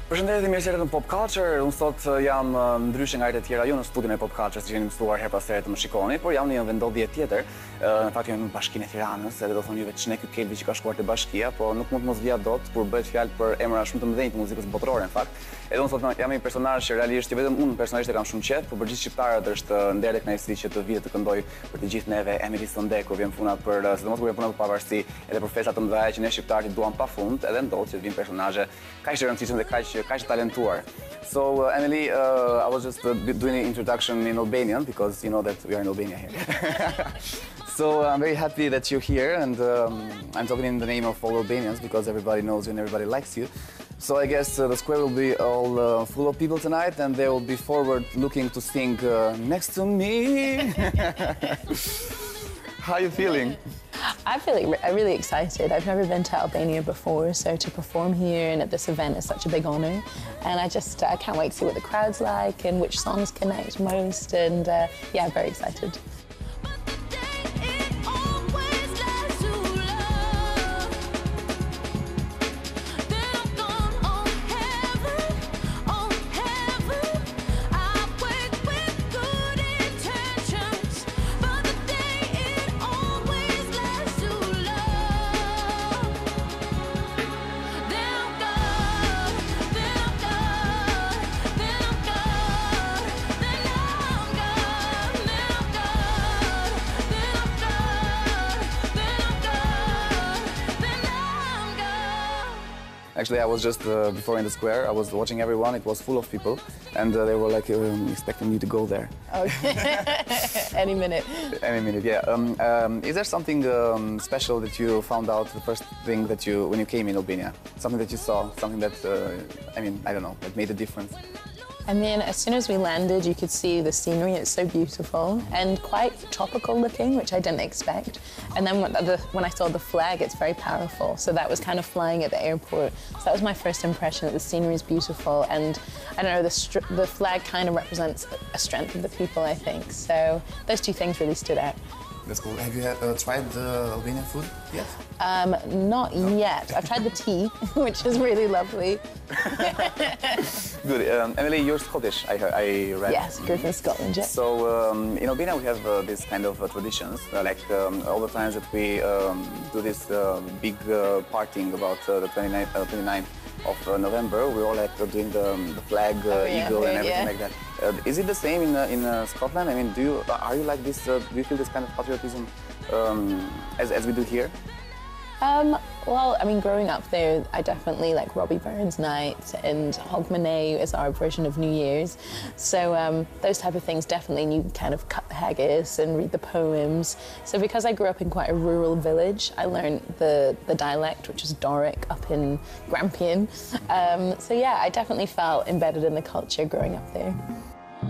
Përshëndetje, mirë se erdhët në Pop Culture. Unë sot jam ndryshe nga herët e tjera, jo në studion e Pop Culture, si jeni mësuar her pas here të më shikoni, por jam në një vendodhje tjetër. Në fakt jam në Bashkinë e Tiranës, edhe do thonë juve ç'ne ky kelbi që ka shkuar te Bashkia, po nuk mund të mos vija dot kur bëhet fjalë për emra shumë të mëdhenj të muzikës botërore në fakt. Edhe unë sot jam një personazh që realisht jo vetëm unë personazhisht e kam shumë qejf, por për gjithë shqiptarët është nder dhe kënaqësi që të vijë të këndoj për të gjithë neve Emeli Sande kur vjen puna për sidomos kur vjen puna për pavarësi, edhe për festa të mëdha që ne shqiptarët i duam pafund, edhe ndodh që të vinë personazhe kaq të rëndësishëm dhe kaq talentuar. So, Emeli, I was just doing an introduction in Albanian because you know that we are in Albania here. So, I'm very happy that you're here, and I'm talking in the name of all Albanians because everybody knows you and everybody likes you. So, I guess the square will be all full of people tonight, and they will be forward looking to sing next to me. How are you feeling? I'm feeling really excited. I've never been to Albania before, so to perform here and at this event is such a big honor. And I can't wait to see what the crowd's like and which songs connect most. And yeah, I'm very excited. Actually, I was just before in the square. I was watching everyone. It was full of people, and they were like expecting you to go there. Okay. Any minute. Any minute, yeah. Is there something special that you found out the first thing that when you came in Albania? Something that you saw, something that I mean, I don't know, that made a difference. I mean, as soon as we landed, you could see the scenery. It's so beautiful and quite tropical looking, which I didn't expect. And then when I saw the flag, it's very powerful. So that was kind of flying at the airport. So that was my first impression, that the scenery is beautiful. And I don't know, the flag kind of represents a strength of the people, I think. So those two things really stood out. That's cool. Have you tried the Albanian food yet? Not yet. I've tried the tea, which is really lovely. Good. Emeli, you're Scottish, I read. Yes, grew up in Scotland, yeah. So in Albania we have this kind of traditions, like all the times that we do this big partying about the 29th of November. We're all like doing the flag, eagle, and everything like that. Is it the same in Scotland? I mean, are you like this? Do you feel this kind of patriotism as we do here? Well, I mean, growing up there, I definitely like Robbie Burns Night and Hogmanay is our version of New Year's. So those type of things definitely, and you kind of cut the haggis and read the poems. So because I grew up in quite a rural village, I learned the dialect, which is Doric, up in Grampian. So yeah, I definitely felt embedded in the culture growing up there.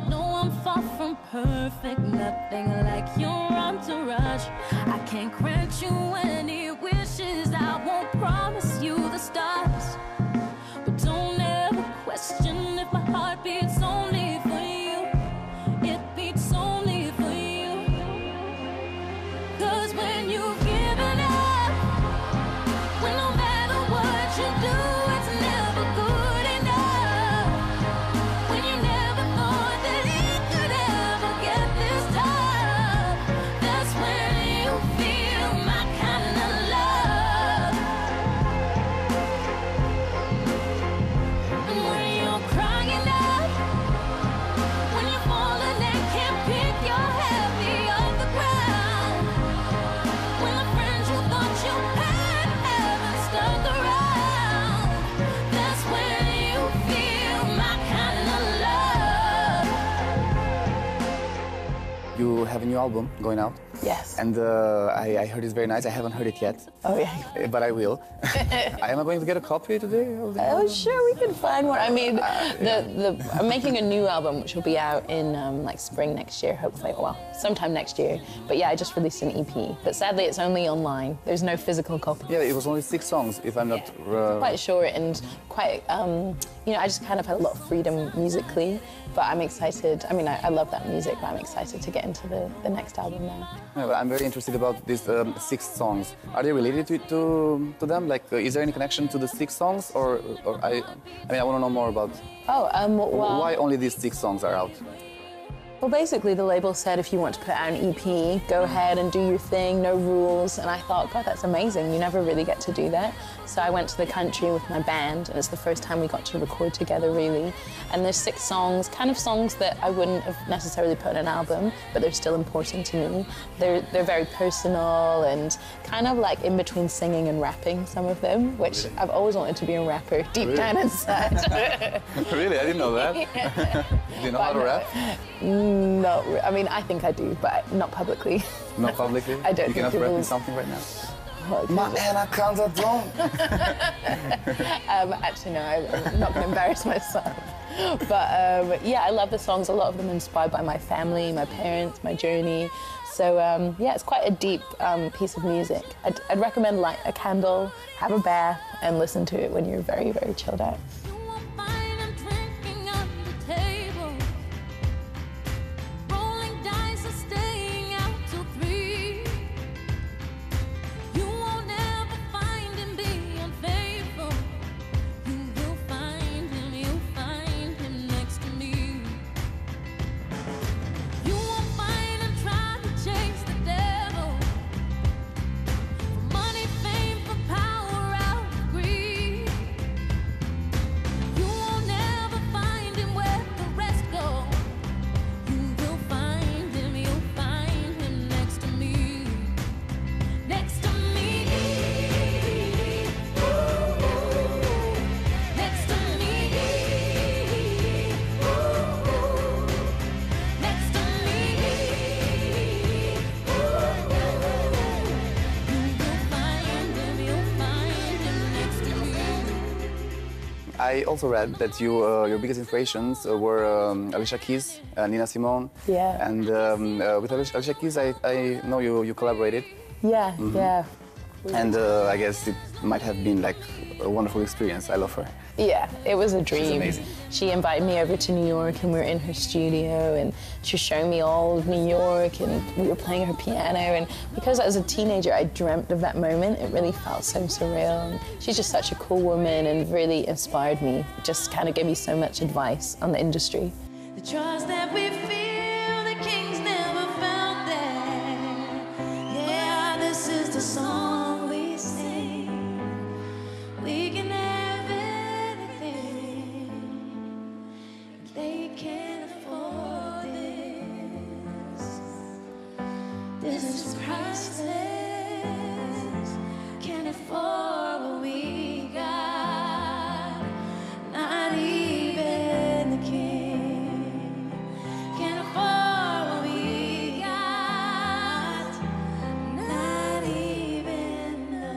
No, I'm far from perfect, nothing like your entourage. I can't grant you any wishes, I won't promise you the stars. But don't ever question if my heart beats only for you. It beats only for you. 'Cause when you've given up, when no matter what you do, it's never good enough. When you never thought that it could ever get this tough, that's when you feel my kind of love. And when you're crying out, when you're falling and can't pick your head off the ground, when the friends you thought you had haven't stuck around, that's when you feel my kind of love. You have a new album going out. Yes. And I heard it's very nice. I haven't heard it yet. Oh yeah. But I will. Am I going to get a copy today? Oh sure, we can find one. I mean, I'm making a new album which will be out in like spring next year, hopefully. Well, sometime next year. But yeah, I just released an EP. But sadly, it's only online. There's no physical copy. Yeah, it was only 6 songs, if I'm not. Quite short and quite. You know, I just kind of had a lot of freedom musically. But I'm excited. I mean, I love that music, but I'm excited to get into the the next album now. Yeah, but I'm very interested about these 6 songs. Are they related to them? Like, is there any connection to the 6 songs, or I mean, I want to know more about. Oh, well, why only these 6 songs are out? Well, basically, the label said if you want to put out an EP, go ahead and do your thing, no rules. And I thought, God, that's amazing. You never really get to do that. So I went to the country with my band, and it's the first time we got to record together, really. And there's 6 songs, kind of songs that I wouldn't have necessarily put in an album, but they're still important to me. They're very personal and kind of like in between singing and rapping, some of them, which I've always wanted to be a rapper deep down inside. Really? I didn't know that. Yeah. Do you know how to rap? No, I mean, I think I do, but not publicly. Not publicly? I don't You think cannot rap me people- something right now? Well, My anaconda don't. actually, no, I'm not going to embarrass myself. But yeah, I love the songs. A lot of them inspired by my family, my parents, my journey. So yeah, it's quite a deep piece of music. I'd recommend light a candle, have a bath, and listen to it when you're very, very chilled out. I also read that your biggest inspirations were Alicia Keys, Nina Simone. Yeah. And with Alicia Keys, I know you collaborated. Yeah, yeah. And I guess it might have been like a wonderful experience. I love her. Yeah, it was a dream. She's amazing. She invited me over to New York, and we were in her studio, and she was showing me all of New York, and we were playing her piano. And because as a teenager I dreamt of that moment, it really felt so surreal. And she's just such a cool woman and really inspired me. Just kind of gave me so much advice on the industry. The trust that we feel, the kings never felt that. Yeah, this is the song we sing. We can have anything. They can't afford this. This is priceless. Can't afford what we got. Not even the king can afford what we got. Not even the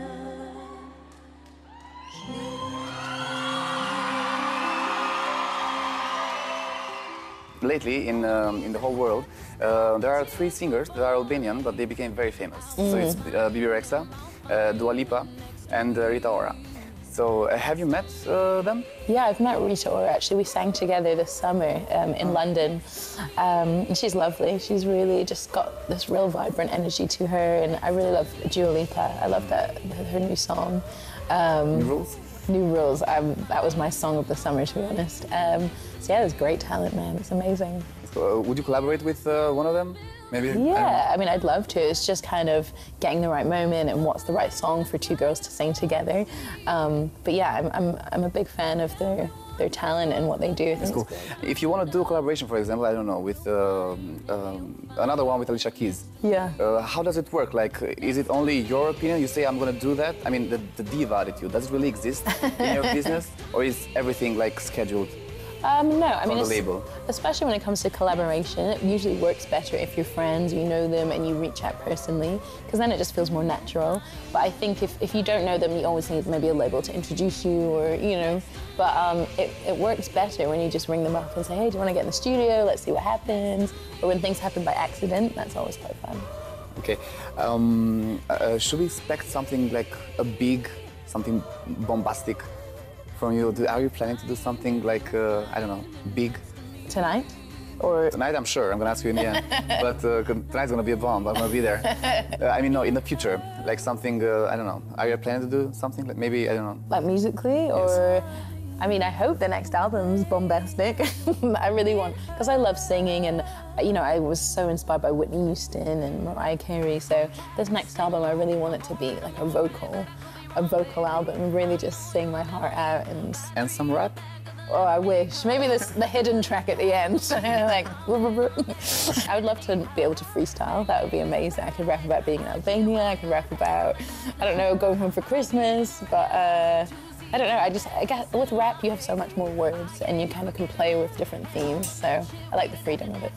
Lately, in the whole world, there are 3 singers that are Albanian, but they became very famous. So it's Bibi Rexha, Dua Lipa, and Rita Ora. So have you met them? Yeah, I've met Rita Ora, actually. We sang together this summer in London. And she's lovely. She's really just got this real vibrant energy to her, and I really love Dua Lipa. I love her new song. New Rules? New Rules. That was my song of the summer, to be honest. So yeah, there's great talent, man. It's amazing. Would you collaborate with one of them? Maybe? Yeah, I mean, I'd love to. It's just kind of getting the right moment and what's the right song for 2 girls to sing together. But yeah, I'm a big fan of their talent and what they do. I think It's cool. If you want to do a collaboration, for example, I don't know, with another one with Alicia Keys. Yeah. How does it work? Like, is it only your opinion? You say, I'm going to do that? I mean, the diva attitude, does it really exist in your business? Or is everything, like, scheduled? No, I mean, the label. Especially when it comes to collaboration, it usually works better if you're friends, you know them, and you reach out personally, because then it just feels more natural. But I think if you don't know them, you always need maybe a label to introduce you, or, you know. But it works better when you just ring them up and say, hey, do you want to get in the studio? Let's see what happens. Or when things happen by accident, that's always quite fun. Okay. Should we expect something like something bombastic from you? Are you planning to do something like, I don't know, big? Tonight? Or Tonight, I'm sure. I'm gonna ask you in the end. But tonight's gonna be a bomb. I'm gonna be there. I mean, no, in the future, like something. I don't know. Are you planning to do something? Like maybe I don't know. like musically, or I mean, I hope the next album's bombastic. I really want, because I love singing, and you know, I was so inspired by Whitney Houston and Mariah Carey. So this next album, I really want it to be like a vocal album, really just sing my heart out And some rap. Oh, I wish. Maybe the hidden track at the end. Like, I would love to be able to freestyle. That would be amazing. I could rap about being in Albania. I could rap about, I don't know, going home for Christmas. But I don't know. I guess with rap you have so much more words, and you kind of can play with different themes. So I like the freedom of it.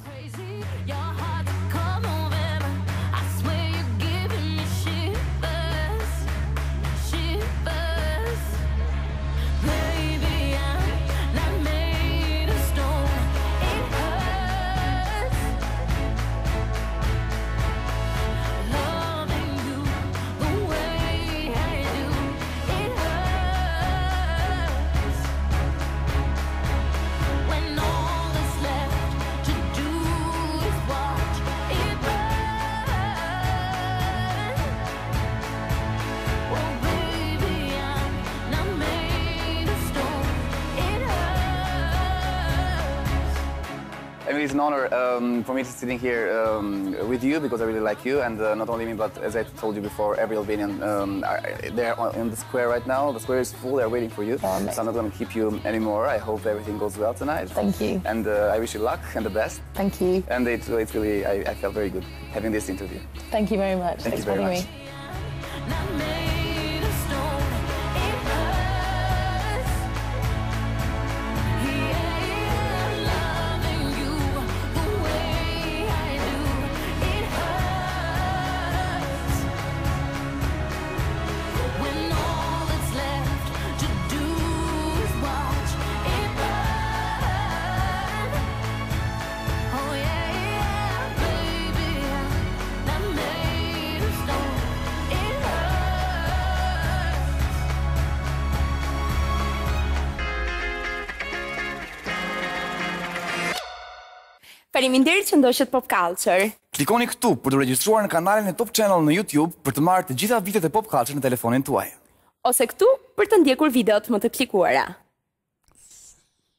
Emeli, it's an honor for me to sitting here with you, because I really like you, and not only me, but as I told you before, every Albanian they're on the square right now. The square is full. They're waiting for you. So I'm not going to keep you anymore. I hope everything goes well tonight. Thank you. And I wish you luck and the best. Thank you. And it's really, I felt very good having this interview. Thank you very much. Thank you very much. Faleminderit që ndoqët Pop Culture. Klikoni këtu për të regjistruar në kanalin e Top Channel në YouTube për të marrë të gjitha videot e Pop Culture në telefonin tuaj. Ose këtu për të ndjekur videot më të klikuara.